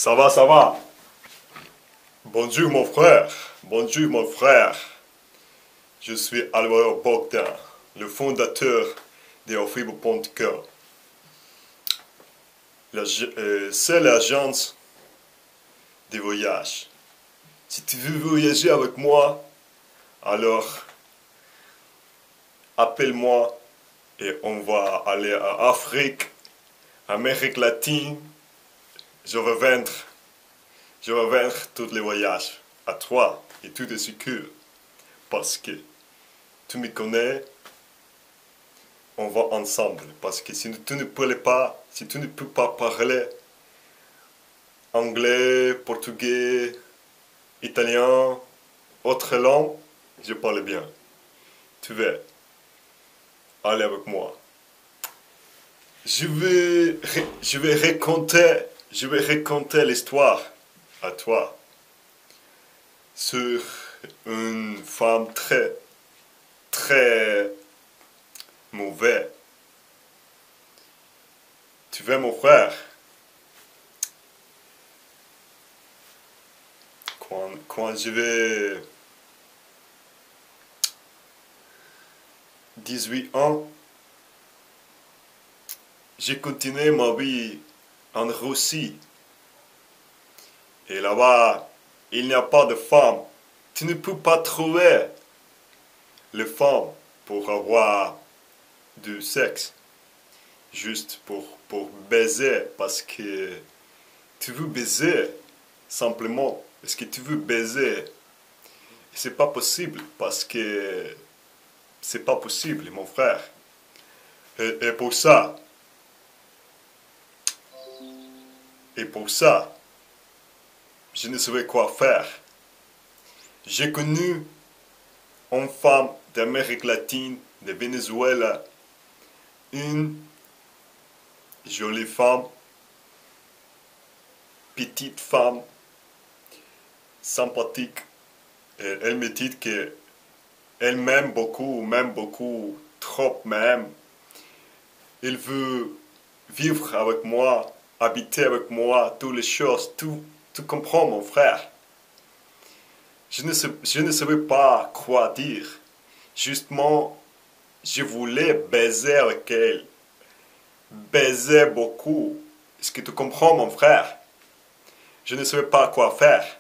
Ça va, ça va. Bonjour mon frère. Bonjour mon frère. Je suis Alvaro Bogdan, le fondateur de Ofibo.com. C'est l'agence de voyage. Si tu veux voyager avec moi, alors appelle-moi et on va aller à Afrique, Amérique latine. Je vais vendre tous les voyages à toi et tout est sûr parce que tu me connais, on va ensemble. Parce que si tu ne parles pas, si tu ne peux pas parler anglais, portugais, italien, autre langue, je parle bien. Tu veux aller avec moi. Je vais raconter l'histoire à toi sur une femme très, très mauvaise. Tu veux mon frère? Quand j'avais 18 ans, j'ai continué ma vie en Russie. Et là-bas, il n'y a pas de femmes. Tu ne peux pas trouver les femmes pour avoir du sexe. Juste pour baiser. Parce que tu veux baiser simplement. Parce que tu veux baiser. C'est pas possible. Parce que c'est pas possible, mon frère. Et pour ça, je ne savais quoi faire. J'ai connu une femme d'Amérique latine, de Venezuela, une jolie femme, petite femme, sympathique. Et elle me dit que elle m'aime beaucoup, trop même. Elle veut vivre avec moi, habiter avec moi, toutes les choses, tout comprends mon frère. Je ne savais pas quoi dire. Justement, je voulais baiser avec elle. Baiser beaucoup. Est-ce que tu comprends mon frère? Je ne savais pas quoi faire.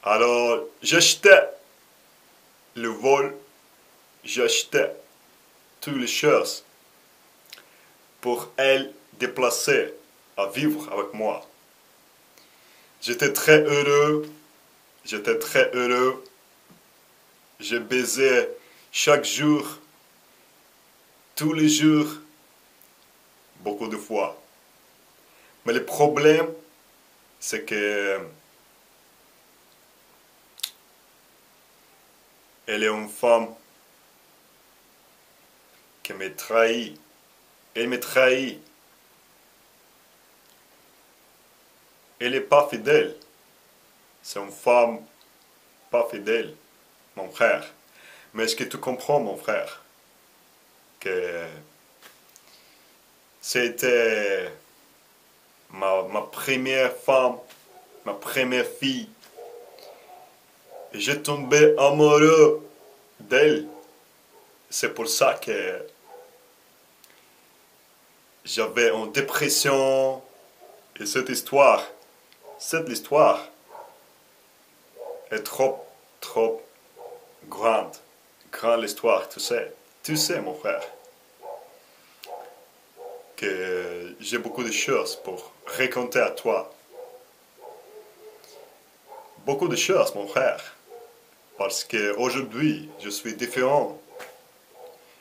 Alors, j'achetais le vol, j'achetais toutes les choses pour elle déplacer à vivre avec moi. J'étais très heureux. Je baisais chaque jour, tous les jours, beaucoup de fois. Mais le problème, c'est que elle est une femme qui me trahit. Elle me trahit. Elle n'est pas fidèle. C'est une femme pas fidèle, mon frère. Mais est-ce que tu comprends, mon frère, que c'était ma première femme, ma première fille. Et j'ai tombé amoureux d'elle. C'est pour ça que j'avais une dépression. Et cette histoire est trop grande. Grande l'histoire, tu sais. Tu sais, mon frère, que j'ai beaucoup de choses pour raconter à toi. Beaucoup de choses, mon frère. Parce qu'aujourd'hui, je suis différent.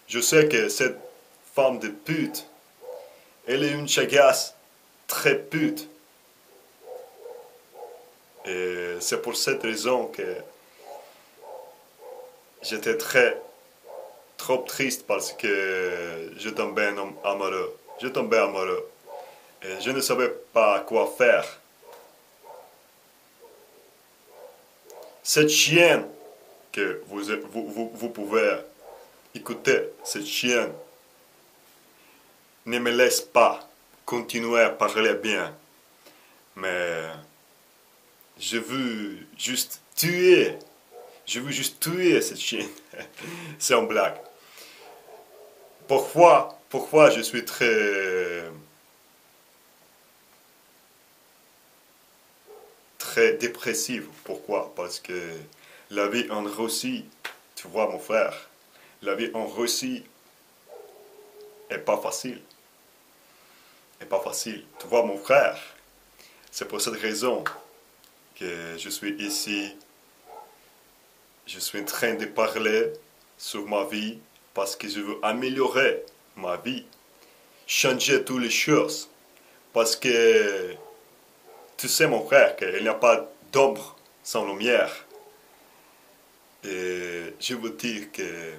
Je sais que cette femme de pute, elle est une chagasse très pute. Et c'est pour cette raison que j'étais trop triste parce que je tombais amoureux. Je tombais amoureux. Et je ne savais pas quoi faire. Cette chienne que vous pouvez écouter, cette chienne ne me laisse pas continuer à parler bien. Mais Je veux juste tuer. Je veux juste tuer cette chienne. C'est une blague. Pourquoi je suis très dépressif? Pourquoi? Parce que la vie en Russie, tu vois mon frère, la vie en Russie est pas facile. Est pas facile. Tu vois mon frère, c'est pour cette raison que je suis ici. Je suis en train de parler sur ma vie parce que je veux améliorer ma vie, changer toutes les choses. Parce que tu sais mon frère qu'il n'y a pas d'ombre sans lumière. Et je veux dire que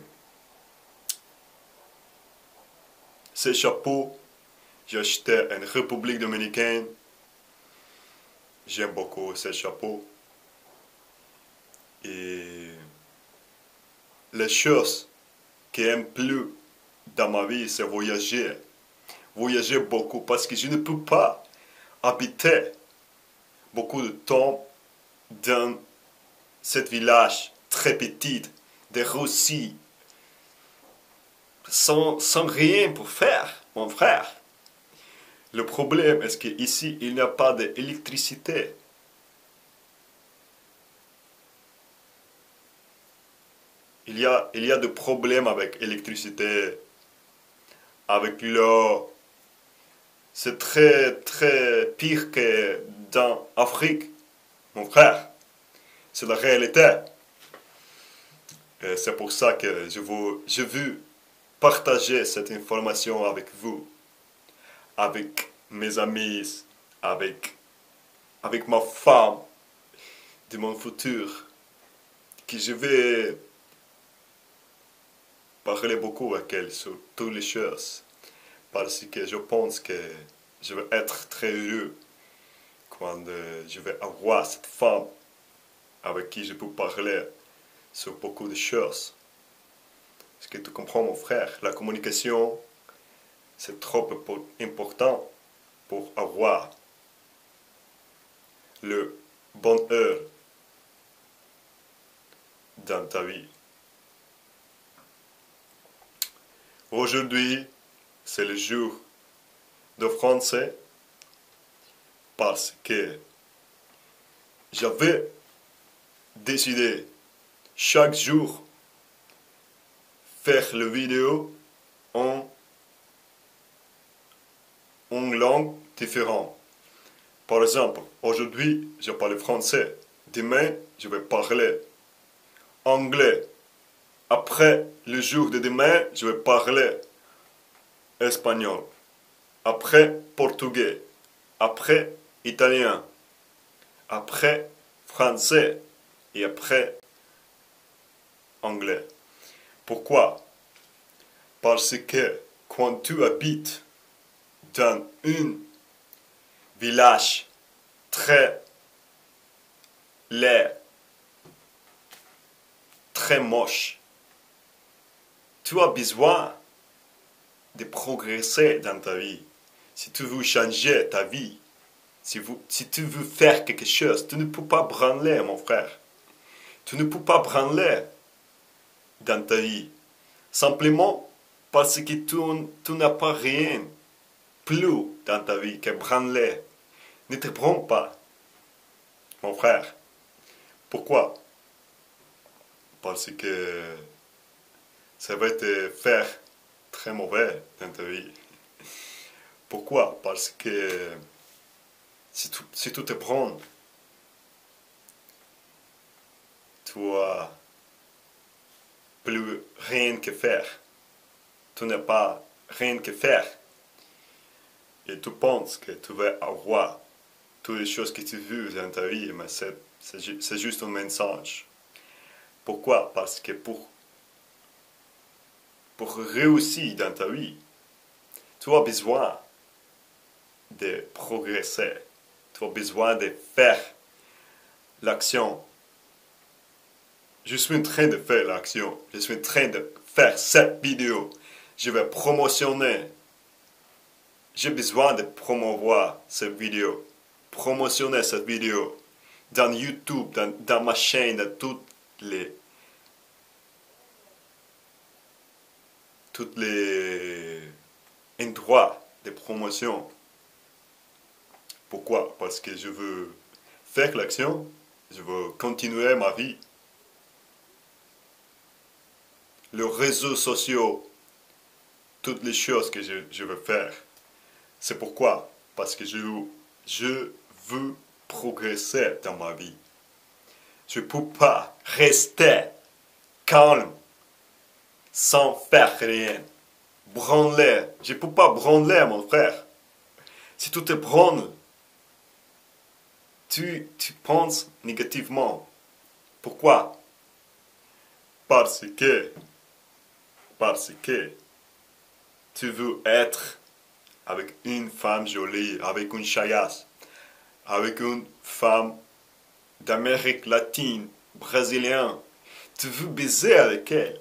ces chapeaux, j'ai acheté en République dominicaine. J'aime beaucoup ces chapeaux. Et les choses que j'aime plus dans ma vie, c'est voyager. Voyager beaucoup parce que je ne peux pas habiter beaucoup de temps dans ce village très petit de Russie sans rien pour faire, mon frère. Le problème est qu'ici, il n'y a pas d'électricité. Il y a des problèmes avec l'électricité, avec l'eau. C'est très pire que dans l'Afrique, mon frère. C'est la réalité. C'est pour ça que je veux partager cette information avec vous, avec mes amis, avec ma femme de mon futur, que je vais parler beaucoup avec elle sur toutes les choses, parce que je pense que je vais être très heureux quand je vais avoir cette femme avec qui je peux parler sur beaucoup de choses. Est-ce que tu comprends mon frère? La communication, c'est trop important pour avoir le bonheur dans ta vie. Aujourd'hui, c'est le jour de français parce que j'avais décidé chaque jour faire le vidéo en langue différente. Par exemple, aujourd'hui, je parle français. Demain, je vais parler anglais. Après le jour de demain, je vais parler espagnol. Après, portugais. Après, italien. Après, français. Et après, anglais. Pourquoi? Parce que quand tu habites dans un village très laid, très moche, tu as besoin de progresser dans ta vie. Si tu veux changer ta vie, si tu veux faire quelque chose, tu ne peux pas branler, mon frère. Tu ne peux pas branler dans ta vie. Simplement parce que tu n'as pas rien plus dans ta vie que branler. Ne te prends pas, mon frère. Pourquoi? Parce que ça va te faire très mauvais dans ta vie. Pourquoi? Parce que si tu te prends, tu n'as plus rien que faire. Tu n'as pas rien que faire. Et tu penses que tu vas avoir toutes les choses que tu veux dans ta vie, mais c'est juste un mensonge. Pourquoi? Parce que pour réussir dans ta vie, tu as besoin de progresser. Tu as besoin de faire l'action. Je suis en train de faire l'action. Je suis en train de faire cette vidéo. Je vais promotionner. J'ai besoin de promouvoir cette vidéo. Promotionner cette vidéo. dans YouTube, dans ma chaîne, dans toutes les endroits de promotion. Pourquoi? Parce que je veux faire l'action, je veux continuer ma vie. Les réseaux sociaux, toutes les choses que je veux faire. C'est pourquoi? Parce que je veux progresser dans ma vie. Je ne peux pas rester calme sans faire rien. Branler. Je ne peux pas branler, mon frère. Si tu te branles, tu penses négativement. Pourquoi? Parce que tu veux être avec une femme jolie, avec une chaillasse, avec une femme d'Amérique latine, brésilienne. Tu veux baiser avec elle.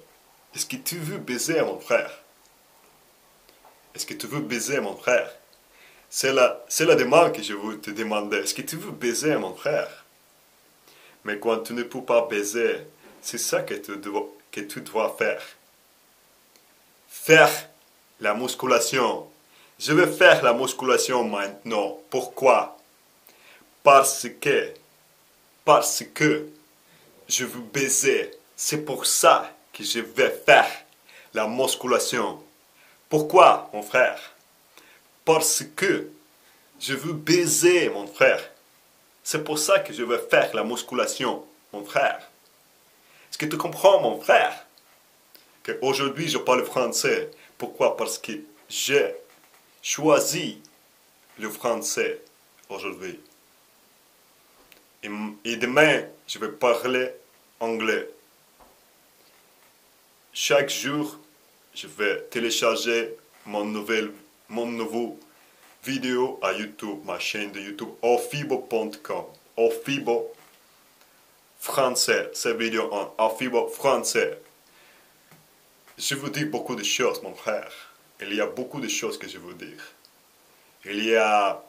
Est-ce que tu veux baiser, mon frère? Est-ce que tu veux baiser, mon frère? C'est la demande que je veux te demander. Est-ce que tu veux baiser, mon frère? Mais quand tu ne peux pas baiser, c'est ça que tu dois faire. Faire la musculation. Je vais faire la musculation maintenant. Pourquoi? Parce que je veux baiser. C'est pour ça que je vais faire la musculation. Pourquoi, mon frère? Parce que je veux baiser, mon frère. C'est pour ça que je vais faire la musculation, mon frère. Est-ce que tu comprends, mon frère? Qu'aujourd'hui, je parle français. Pourquoi? Parce que j'ai choisi le français aujourd'hui. Et demain, je vais parler anglais. Chaque jour, je vais télécharger mon nouveau vidéo à YouTube, ma chaîne de YouTube, ofibo.com. Ofibo français. Cette vidéo en Ofibo français. Je vous dis beaucoup de choses, mon frère. Il y a beaucoup de choses que je veux dire. Il y a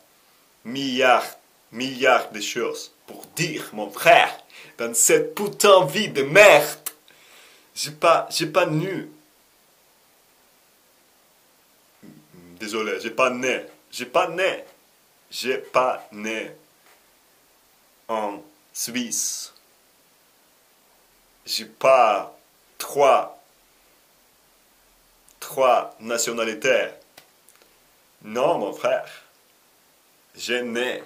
milliards de choses pour dire, mon frère, dans cette putain de vie de merde. J'ai pas nu. Désolé, j'ai pas né en Suisse. J'ai pas trois nationalités. Non, mon frère. J'ai né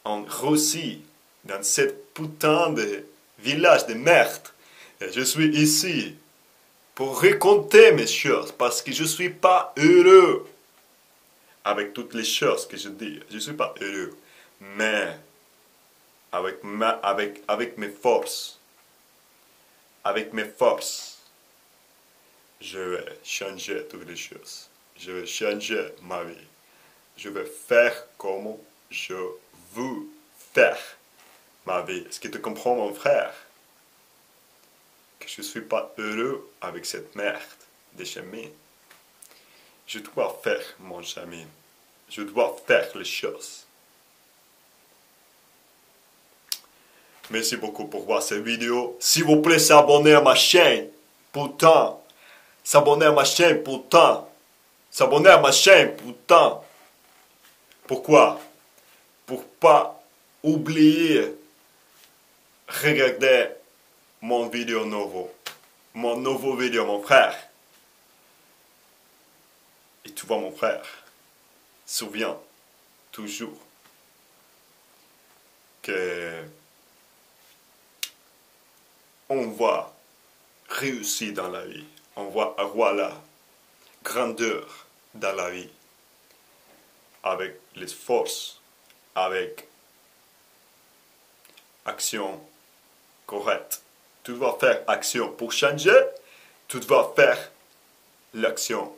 en Russie, dans cette putain de village de merde. Et je suis ici pour raconter mes choses, parce que je ne suis pas heureux avec toutes les choses que je dis. Je ne suis pas heureux. Mais avec mes forces, je vais changer toutes les choses. Je vais changer ma vie. Je vais faire comme je veux faire ma vie. Est-ce que tu comprends, mon frère? Que je ne suis pas heureux avec cette merde de chemin. Je dois faire mon chemin. Je dois faire les choses. Merci beaucoup pour voir cette vidéo. S'il vous plaît, s'abonner à ma chaîne. Putain. S'abonner à ma chaîne, putain. S'abonner à ma chaîne, putain. Pourquoi? Pour pas oublier regarder mon vidéo nouveau. Mon nouveau vidéo, mon frère. Et tu vois, mon frère, souviens toujours que on va réussir dans la vie. On va avoir la grandeur dans la vie. Avec les forces, avec action correcte. Tu dois faire action. Pour changer, tu dois faire l'action.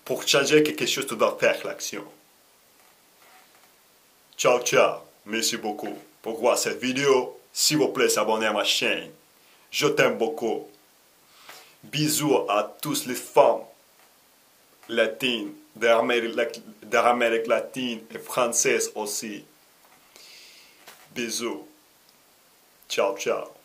Pour changer quelque chose, tu dois faire l'action. Ciao, ciao. Merci beaucoup pour voir cette vidéo. S'il vous plaît, s'abonner à ma chaîne. Je t'aime beaucoup. Bisous à toutes les femmes latines, d'Amérique latine et françaises aussi. Bisous. Ciao, ciao.